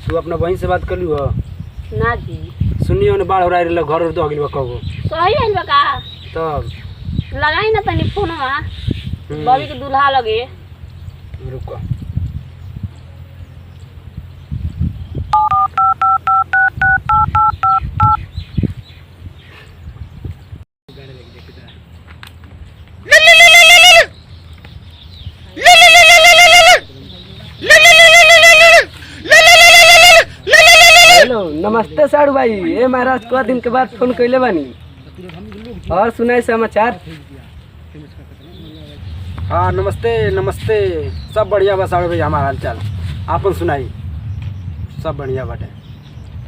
तू अपना बहन से बात कर लियो ना जी। सुनियो ने बाढ़ हो रहा है घर तो अगली बार कहो सही है बका तब लगाई ना तनी फोनवा बबी के दूल्हा लगे। रुको हेलो नमस्ते साड़ू भाई। ए महाराज को दिन के बाद फोन कैले बानी और सुनाई समाचार। हाँ नमस्ते नमस्ते सब बढ़िया बा साड़ू भाई। हमारा हाल चाल आपन सुनाई सब बढ़िया बाटे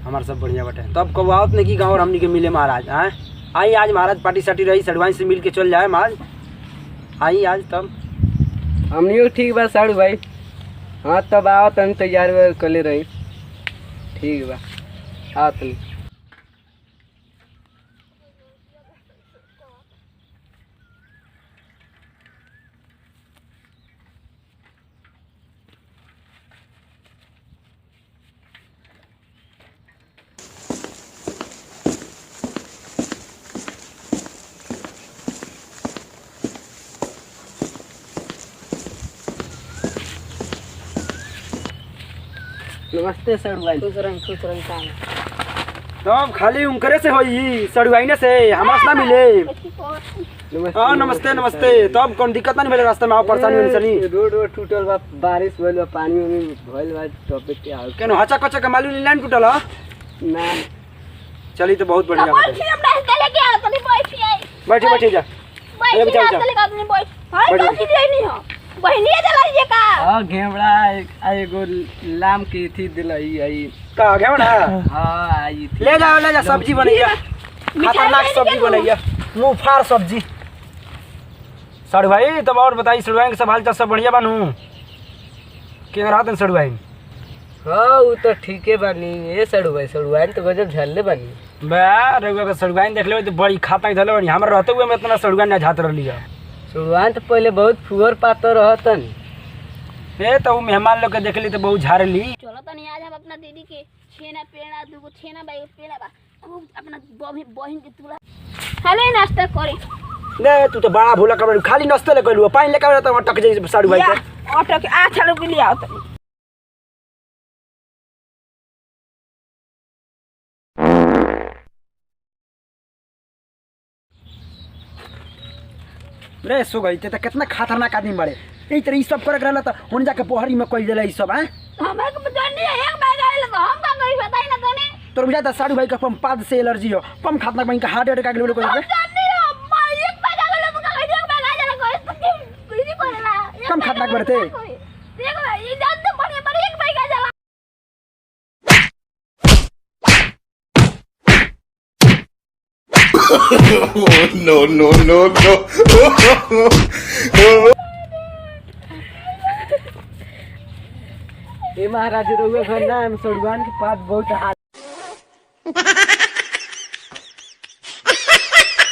हमार सब बढ़िया बाटे। तब कब आवत नहीं की गाँव और हमनी के मिले महाराज। आए आई आज महाराज पार्टी साटी रही सड़वाई से मिल के चल जाए महाराज। आई आज तब हमनी ठीक बा साड़ू भाई। हाँ तब आओ तन तैयार कले रही ठीक बा आओ तन। नमस्ते सड़ुआई। खुश रही काम तब खाली उनकरे से होई सड़ुआईने से हमरा से ना मिले। हाँ नमस्ते नमस्ते। तब कौन दिक्कत नहीं मिले रास्ते में आओ परेशानी होनी सनी। रोड टूटल बा बारिश भइल बा पानी में भइल बा टॉपिक के आउ केनो हचा कचा के मालूम नहीं लाइन टूटल ह ना चली तो बहुत बढ़िया बात है। बैठे बैठे जा हां घेवड़ा एगो लाम की थी दिलई आई का घेवड़ा। हां आई थी ले जा सब्जी बनैया खतरनाक सब्जी बनैया मुंह फाड़ सब्जी। सड़ भाई तब और बताई सड़वाई के सब हाल चाल सब बढ़िया बानू के रहत सड़वाई। हां वो तो ठीके बानी। ए सड़ुआई तो गजब झल्ले बानी बे रउआ के सड़वाई देख ले तो बड़ी खाता धले बानी। हमरा रहते हुए में इतना सड़वाई ना झात रहली है। सड़ुआई तो पहले बहुत फुअर पातर रहतन ए तो उ मेहमान लोग के देखली तो बहुत झारली। चलो तनी आज हम अपना दीदी के छेना पेड़ा दूगो छेना बाई पेड़ा बा खूब अपना बहिन के दूल्हा खाली नाश्ता करे। ले तू तो बड़ा भूला कर खाली नाश्ता ले कइलु पानी लेके आवे तो अटक जाई साड़ू भाई के ऑटो के आ चलो के लिए आओ तनी। रे सो गई ते कितना खतरनाक आदमी बड़े ई तरह ई सब करे रहला त होन जाके पोहरी में कइल देला ई सब। हैं हमरा के जानी एक बैग आइल तो हम का करी बताई ना तने तोर बुझा त साड़ू भाई का पम पाद से एलर्जी हो पम खातना बइन का हार्ट अटैक आ गेल कोई के जानी मैं एक बैग आइल तो का एक बैग आ जाला कोई तो कुछ करेला कम खतरनाक बढ़ते देखो ये जान तो बड़े बड़े एक बैग आ जाला। no. ए महाराज रउआ घर ना हम सड़ुआन के पास बहुत